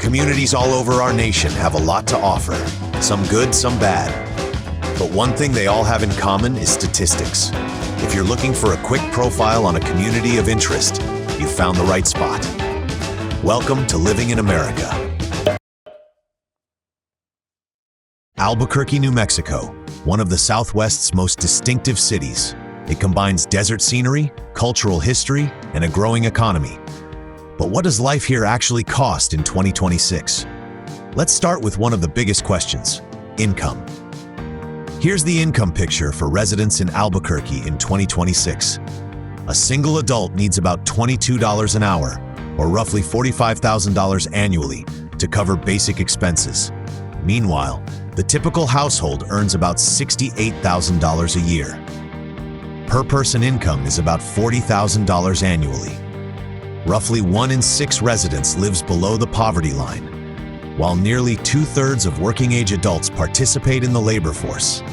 Communities all over our nation have a lot to offer, some good, some bad. But one thing they all have in common is statistics. If you're looking for a quick profile on a community of interest, you've found the right spot. Welcome to Living in America. Albuquerque, New Mexico, one of the Southwest's most distinctive cities. It combines desert scenery, cultural history, and a growing economy. But what does life here actually cost in 2026? Let's start with one of the biggest questions: income. Here's the income picture for residents in Albuquerque in 2026. A single adult needs about $22 an hour, or roughly $45,000 annually, to cover basic expenses. Meanwhile, the typical household earns about $68,000 a year. Per person income is about $40,000 annually. Roughly 1 in 6 residents lives below the poverty line, while nearly 2/3 of working-age adults participate in the labor force.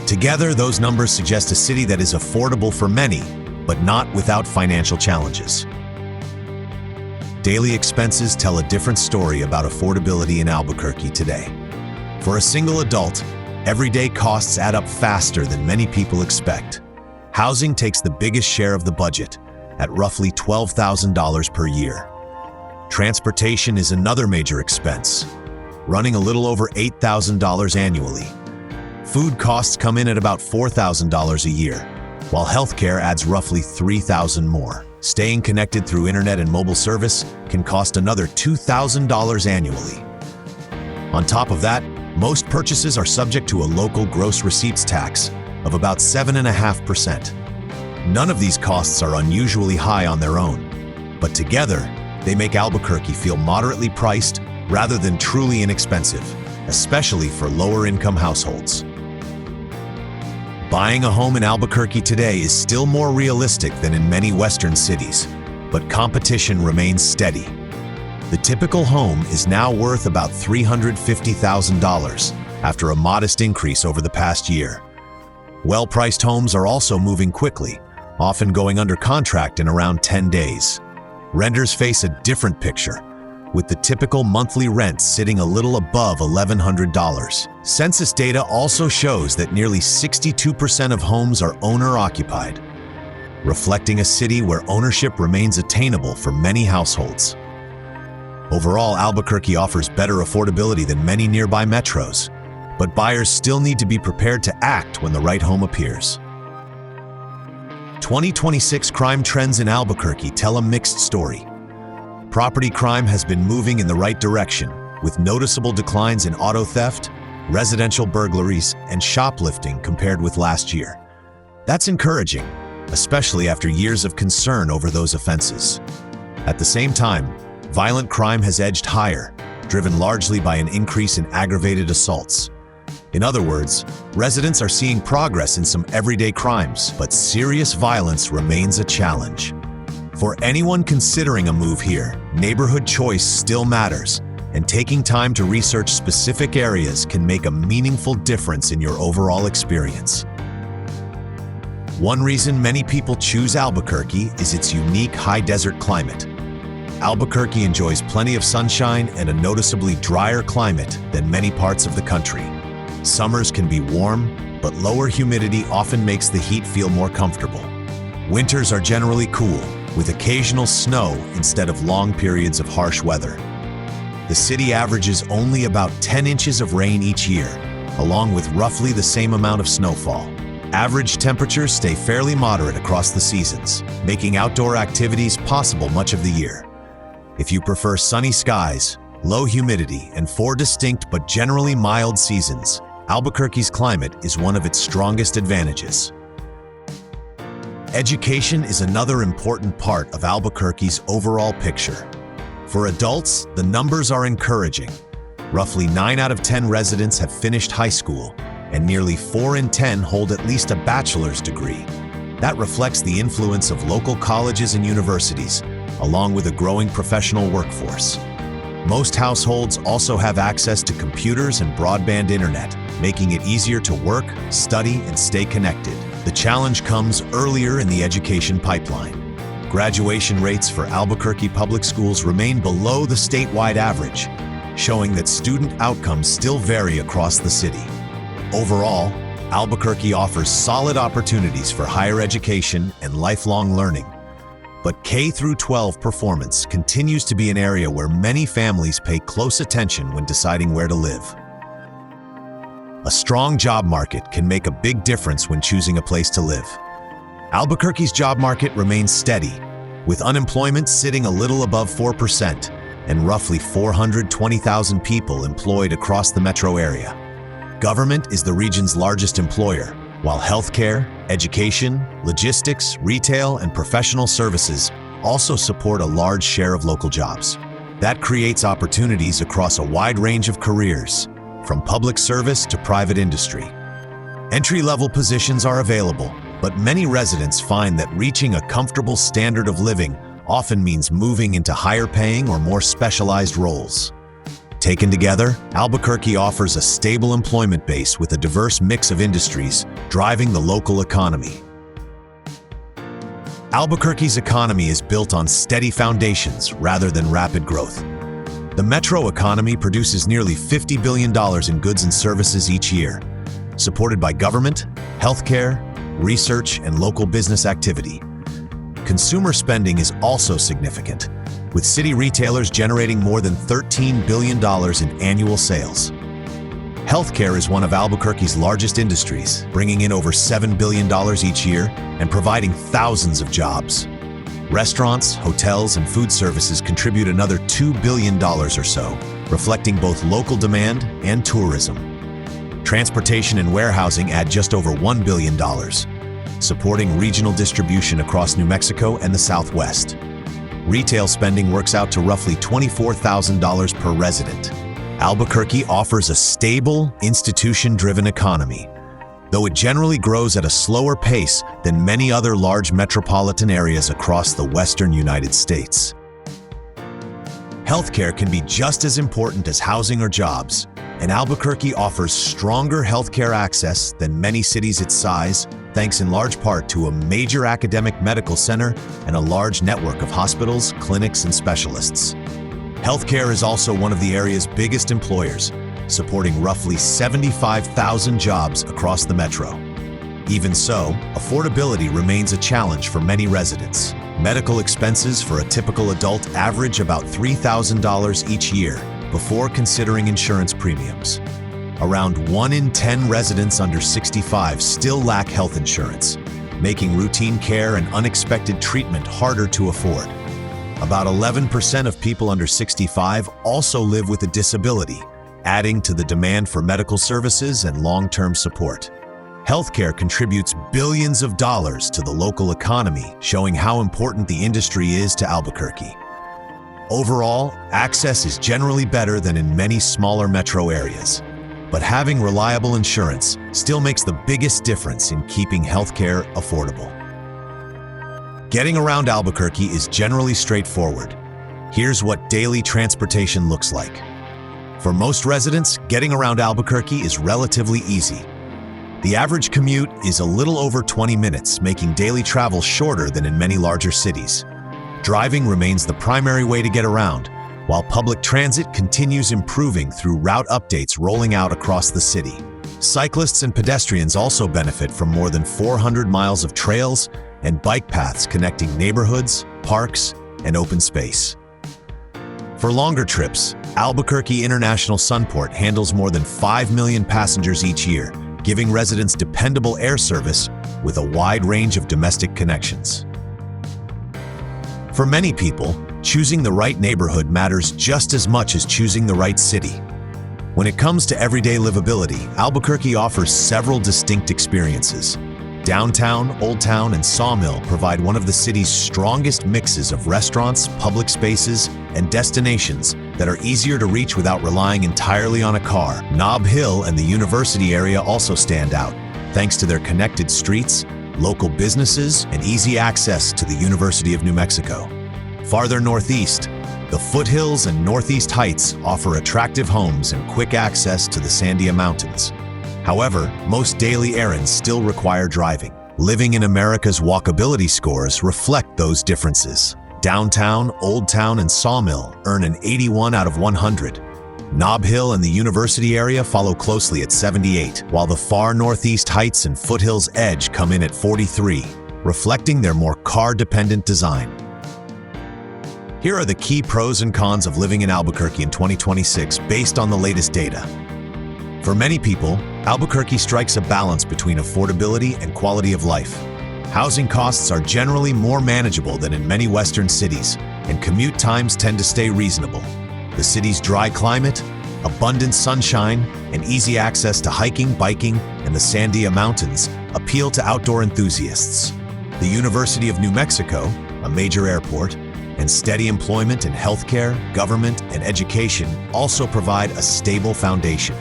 Together, those numbers suggest a city that is affordable for many, but not without financial challenges. Daily expenses tell a different story about affordability in Albuquerque today. For a single adult, everyday costs add up faster than many people expect. Housing takes the biggest share of the budget, at roughly $12,000 per year. Transportation is another major expense, running a little over $8,000 annually. Food costs come in at about $4,000 a year, while healthcare adds roughly $3,000 more. Staying connected through internet and mobile service can cost another $2,000 annually. On top of that, most purchases are subject to a local gross receipts tax of about 7.5%. None of these costs are unusually high on their own, but together, they make Albuquerque feel moderately priced rather than truly inexpensive, especially for lower-income households. Buying a home in Albuquerque today is still more realistic than in many Western cities, but competition remains steady. The typical home is now worth about $350,000 after a modest increase over the past year. Well-priced homes are also moving quickly, often going under contract in around 10 days. Renters face a different picture, with the typical monthly rent sitting a little above $1,100. Census data also shows that nearly 62% of homes are owner-occupied, reflecting a city where ownership remains attainable for many households. Overall, Albuquerque offers better affordability than many nearby metros, but buyers still need to be prepared to act when the right home appears. 2026 crime trends in Albuquerque tell a mixed story. Property crime has been moving in the right direction, with noticeable declines in auto theft, residential burglaries, and shoplifting compared with last year. That's encouraging, especially after years of concern over those offenses. At the same time, violent crime has edged higher, driven largely by an increase in aggravated assaults. In other words, residents are seeing progress in some everyday crimes, but serious violence remains a challenge. For anyone considering a move here, neighborhood choice still matters, and taking time to research specific areas can make a meaningful difference in your overall experience. One reason many people choose Albuquerque is its unique high desert climate. Albuquerque enjoys plenty of sunshine and a noticeably drier climate than many parts of the country. Summers can be warm, but lower humidity often makes the heat feel more comfortable. Winters are generally cool, with occasional snow instead of long periods of harsh weather. The city averages only about 10 inches of rain each year, along with roughly the same amount of snowfall. Average temperatures stay fairly moderate across the seasons, making outdoor activities possible much of the year. If you prefer sunny skies, low humidity, and 4 distinct but generally mild seasons, Albuquerque's climate is one of its strongest advantages. Education is another important part of Albuquerque's overall picture. For adults, the numbers are encouraging. Roughly 9 out of 10 residents have finished high school, and nearly 4 in 10 hold at least a bachelor's degree. That reflects the influence of local colleges and universities, along with a growing professional workforce. Most households also have access to computers and broadband internet, making it easier to work, study, and stay connected. The challenge comes earlier in the education pipeline. Graduation rates for Albuquerque public schools remain below the statewide average, showing that student outcomes still vary across the city. Overall, Albuquerque offers solid opportunities for higher education and lifelong learning, but K-12 performance continues to be an area where many families pay close attention when deciding where to live. A strong job market can make a big difference when choosing a place to live. Albuquerque's job market remains steady, with unemployment sitting a little above 4% and roughly 420,000 people employed across the metro area. Government is the region's largest employer, while healthcare, education, logistics, retail, and professional services also support a large share of local jobs. That creates opportunities across a wide range of careers, from public service to private industry. Entry-level positions are available, but many residents find that reaching a comfortable standard of living often means moving into higher-paying or more specialized roles. Taken together, Albuquerque offers a stable employment base with a diverse mix of industries driving the local economy. Albuquerque's economy is built on steady foundations rather than rapid growth. The metro economy produces nearly $50 billion in goods and services each year, supported by government, healthcare, research, and local business activity. Consumer spending is also significant, with city retailers generating more than $13 billion in annual sales. Healthcare is one of Albuquerque's largest industries, bringing in over $7 billion each year and providing thousands of jobs. Restaurants, hotels, and food services contribute another $2 billion or so, reflecting both local demand and tourism. Transportation and warehousing add just over $1 billion, supporting regional distribution across New Mexico and the Southwest. Retail spending works out to roughly $24,000 per resident. Albuquerque offers a stable, institution-driven economy, though it generally grows at a slower pace than many other large metropolitan areas across the western United States. Healthcare can be just as important as housing or jobs, and Albuquerque offers stronger healthcare access than many cities its size, thanks in large part to a major academic medical center and a large network of hospitals, clinics, and specialists. Healthcare is also one of the area's biggest employers, supporting roughly 75,000 jobs across the metro. Even so, affordability remains a challenge for many residents. Medical expenses for a typical adult average about $3,000 each year before considering insurance premiums. Around 1 in 10 residents under 65 still lack health insurance, making routine care and unexpected treatment harder to afford. About 11% of people under 65 also live with a disability, adding to the demand for medical services and long-term support. Healthcare contributes billions of dollars to the local economy, showing how important the industry is to Albuquerque. Overall, access is generally better than in many smaller metro areas, but having reliable insurance still makes the biggest difference in keeping healthcare affordable. Getting around Albuquerque is generally straightforward. Here's what daily transportation looks like. For most residents, getting around Albuquerque is relatively easy. The average commute is a little over 20 minutes, making daily travel shorter than in many larger cities. Driving remains the primary way to get around, while public transit continues improving through route updates rolling out across the city. Cyclists and pedestrians also benefit from more than 400 miles of trails and bike paths connecting neighborhoods, parks, and open space. For longer trips, Albuquerque International Sunport handles more than 5 million passengers each year, giving residents dependable air service with a wide range of domestic connections. For many people, choosing the right neighborhood matters just as much as choosing the right city. When it comes to everyday livability, Albuquerque offers several distinct experiences. Downtown, Old Town, and Sawmill provide one of the city's strongest mixes of restaurants, public spaces, and destinations that are easier to reach without relying entirely on a car. Nob Hill and the university area also stand out, thanks to their connected streets, local businesses, and easy access to the University of New Mexico. Farther northeast, the foothills and Northeast Heights offer attractive homes and quick access to the Sandia Mountains. However, most daily errands still require driving. Living in America's walkability scores reflect those differences. Downtown, Old Town, and Sawmill earn an 81 out of 100. Nob Hill and the University area follow closely at 78, while the far Northeast Heights and Foothills Edge come in at 43, reflecting their more car-dependent design. Here are the key pros and cons of living in Albuquerque in 2026 based on the latest data. For many people, Albuquerque strikes a balance between affordability and quality of life. Housing costs are generally more manageable than in many western cities, and commute times tend to stay reasonable. The city's dry climate, abundant sunshine, and easy access to hiking, biking, and the Sandia Mountains appeal to outdoor enthusiasts. The University of New Mexico, a major airport, and steady employment in healthcare, government, and education also provide a stable foundation.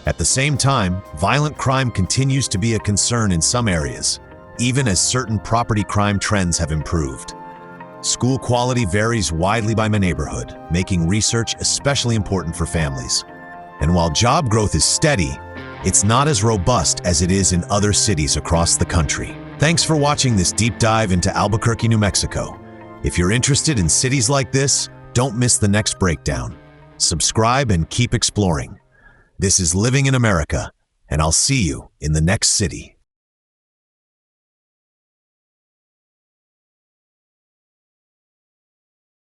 At the same time, violent crime continues to be a concern in some areas, even as certain property crime trends have improved. School quality varies widely by neighborhood, making research especially important for families. And while job growth is steady, it's not as robust as it is in other cities across the country. Thanks for watching this deep dive into Albuquerque, New Mexico. If you're interested in cities like this, don't miss the next breakdown. Subscribe and keep exploring. This is Living in America, and I'll see you in the next city.